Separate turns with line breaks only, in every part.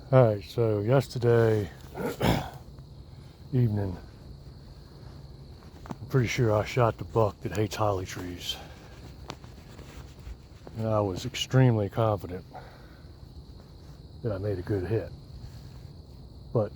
Alright, so yesterday evening, I'm pretty sure I shot the buck that hates holly trees. And I was extremely confident that I made a good hit. But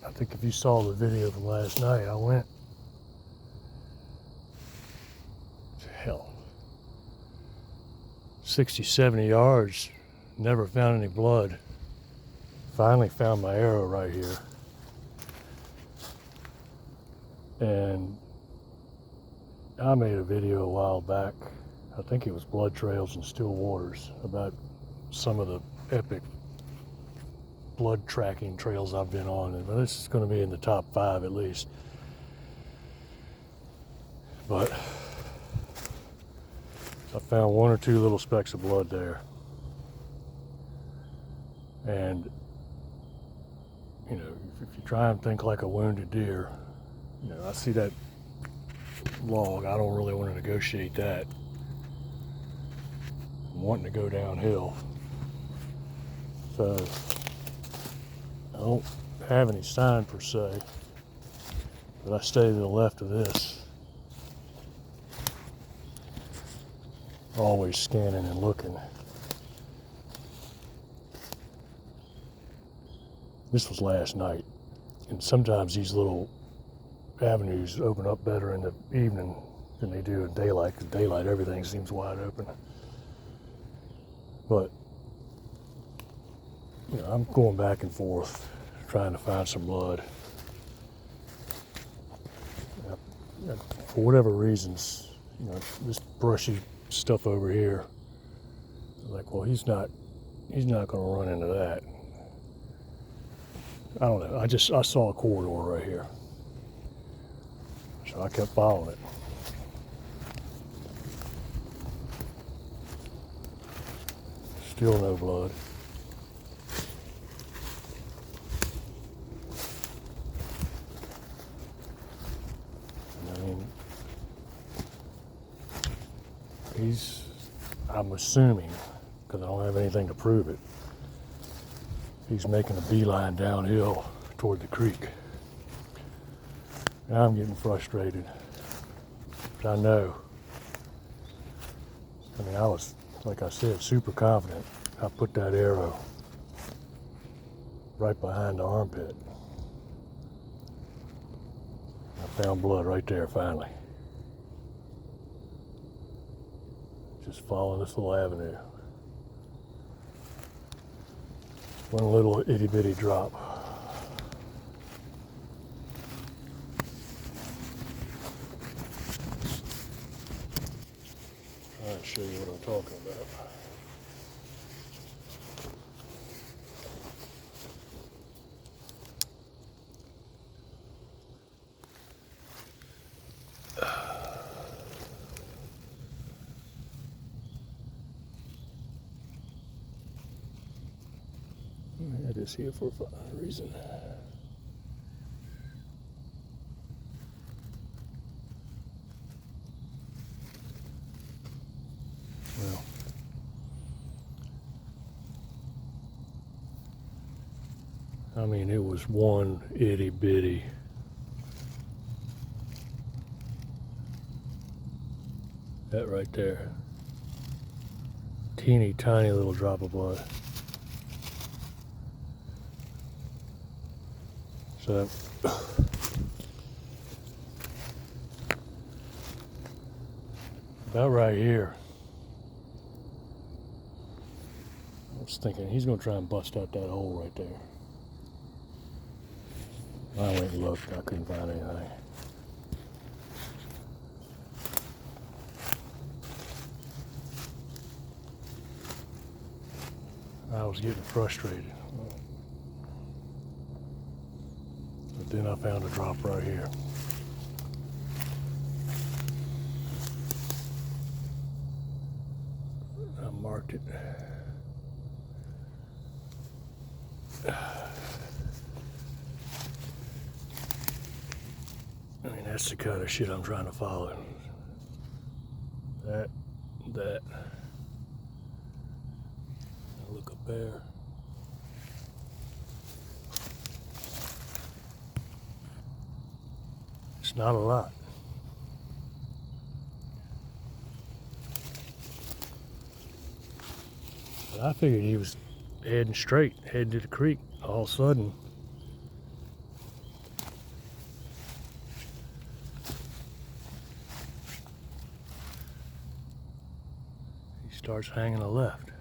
I think if you saw the video from last night, I went, hell, 60, 70 yards, never found any blood. Finally found my arrow right here. And I made a video a while back, I think it was Blood Trails and Still Waters, about some of the epic blood tracking trails I've been on, and this is going to be in the top 5 at least. But I found 1 or 2 little specks of blood there, and you know, if you try and think like a wounded deer, you know, I see that log, I don't really want to negotiate that. I'm wanting to go downhill, so I don't have any sign per se, but I stay to the left of this, always scanning and looking. This was last night, and sometimes these little avenues open up better in the evening than they do in daylight, because daylight everything seems wide open. But you know, I'm going back and forth trying to find some blood. For whatever reasons, you know, this brushy stuff over here, like, well, he's not going to run into that. I don't know. I saw a corridor right here, so I kept following it. Still no blood. I mean, I'm assuming, because I don't have anything to prove it, he's making a beeline downhill toward the creek. Now I'm getting frustrated, but I know. I mean, I was, like I said, super confident. I put that arrow right behind the armpit. I found blood right there finally. Just following this little avenue. One little itty bitty drop. Trying to show you what I'm talking about. I had this here for a reason. Well, I mean, it was one itty bitty. That right there. Teeny tiny little drop of blood. So about right here, I was thinking he's going to try and bust out that hole right there. I went and looked, I couldn't find anything. I was getting frustrated. But then I found a drop right here. I marked it. I mean, that's the kind of shit I'm trying to follow. That. Look up there. It's not a lot. But I figured he was heading straight, heading to the creek. All of a sudden, he starts hanging a left.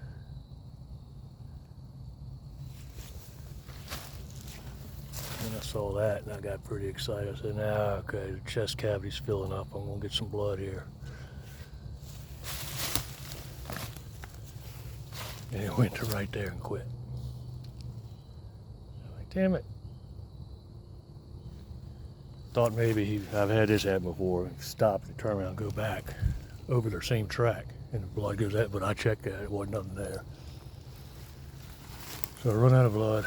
And I saw that and I got pretty excited. I said, nah, okay, the chest cavity's filling up. I'm gonna get some blood here. And he went to right there and quit. I'm like, damn it. Thought maybe I've had this happen before. Stop and turn around and go back over their same track. And the blood goes out, but I checked that, it wasn't nothing there. So I run out of blood.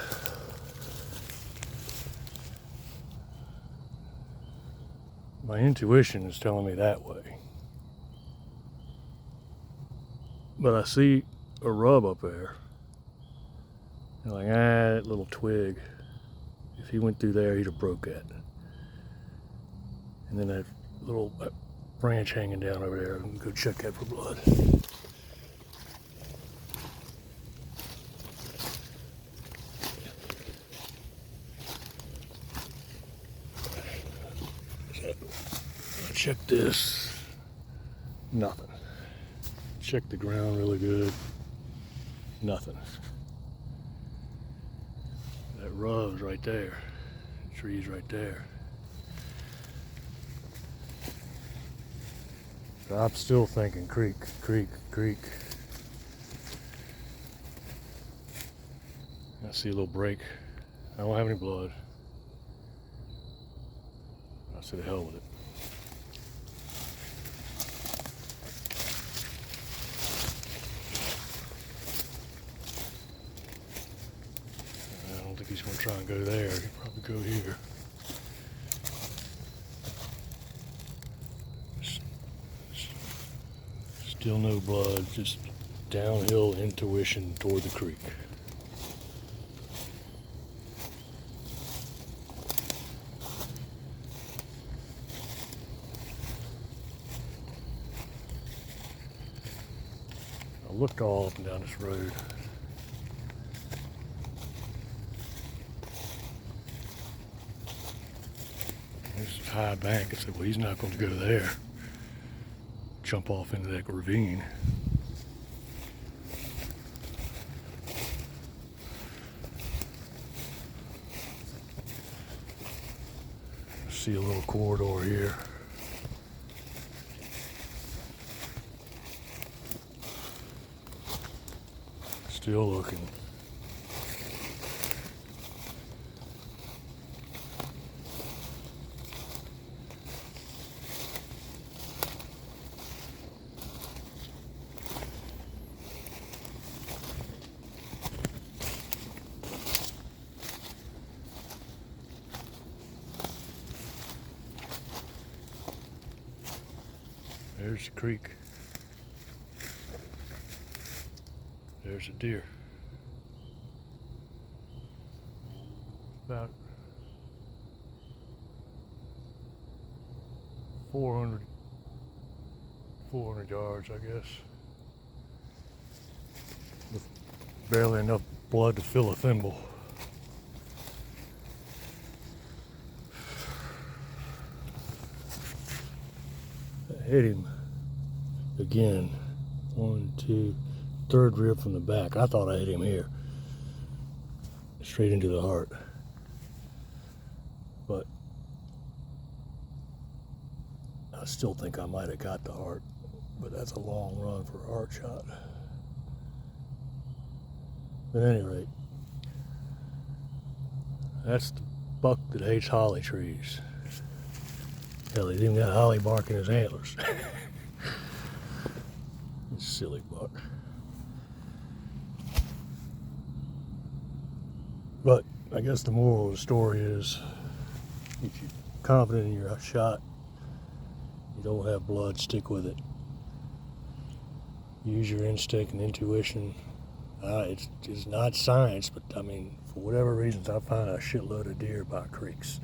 My intuition is telling me that way. But I see a rub up there. And like, that little twig. If he went through there, he'd have broke that. And then that little branch hanging down over there. I'm gonna go check that for blood. Check this. Nothing. Check the ground really good. Nothing. That rub's right there. The tree's right there. But I'm still thinking creek, creek, creek. I see a little break. I don't have any blood. I said, hell with it. I don't think he's going to try and go there. He'll probably go here. Still no blood, just downhill intuition toward the creek. I looked all up and down this road. This is high bank. I said, well, he's not going to go there. Jump off into that ravine. See a little corridor here. Still looking. There's the creek. There's a deer. About 400 yards, I guess. With barely enough blood to fill a thimble. I hit him again. 1, 2, third rib from the back. I thought I hit him here. Straight into the heart. But I still think I might have got the heart. But that's a long run for a heart shot. But at any rate, that's the buck that hates holly trees. Hell, he's even got holly bark in his antlers. Silly buck. But I guess the moral of the story is, if you're confident in your shot, you don't have blood, stick with it. Use your instinct and intuition. It's not science, but I mean, for whatever reasons, I find a shitload of deer by creeks.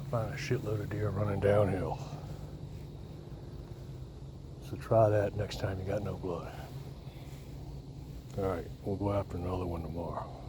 If find a shitload of deer running downhill. So try that next time you got no blood. All right, we'll go after another one tomorrow.